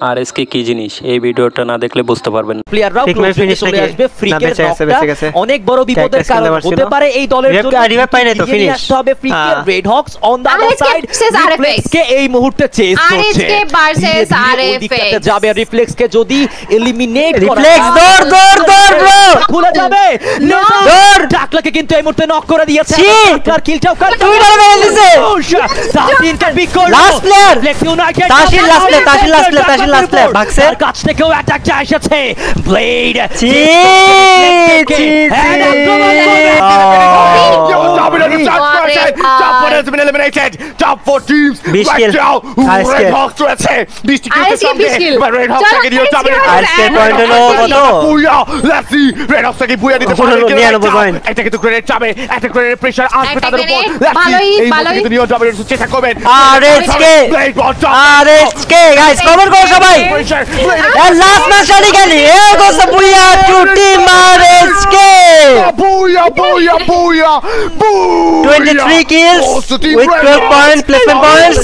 RSK কি জিনিস এই ভিডিওটা না দেখলে বুঝতে পারবেন না। প্লেয়াররাও ফিনিশ চলে আসবে ফ্রিকের নকটা অনেক বড় বিপদের কারণ হতে পারে এই দলের জন্য। রিভাইভ পাই না তো ফিনিশ হবে ফ্রিকের red hawks on the other side reflex কে এই মুহূর্তে চেস করছে আরএসকে ভার্সেস আরএফএক্স যাবে রিফ্লেক্স কে যদি এলিমিনেট করা রিফ্লেক্স দৌড় ব্রো খুলে যাবে দৌড় টাকলাকে কিন্তু এই মুহূর্তে নক করে দিয়েছে টাকলার কিলটাও কাট তুই ধরে মেরে দিছে তাসিন কে পিক করলো last player reflex united Tasin last player ভাগছে তার কাছ থেকেও অ্যাটাকটা এসেছে blade Top 4 has been eliminated. Top 4 teams right now. Red Hawks রয়েছে 20 kills সামনে এবার Red Hawks কে দিয়ে dominate আজকে পয়েন্ট হলো কত বুয়া let's see Red Hawks কে বুয়া দিতে পারে এটা কিন্তু গ্রেনেড যাবে একটা গ্রেনেড প্রেসার আসবে তাদের উপর ভালোই কিন্তু নিও ডমিনেট চেষ্টা করবেন আরএসকে গাইস কমেন্ট করো সবাই লাস্ট ম্যাচ আনি গেলি এ গোস বুয়া টু টিম আরএসকে বুয়া 23 kills with 12 points placement points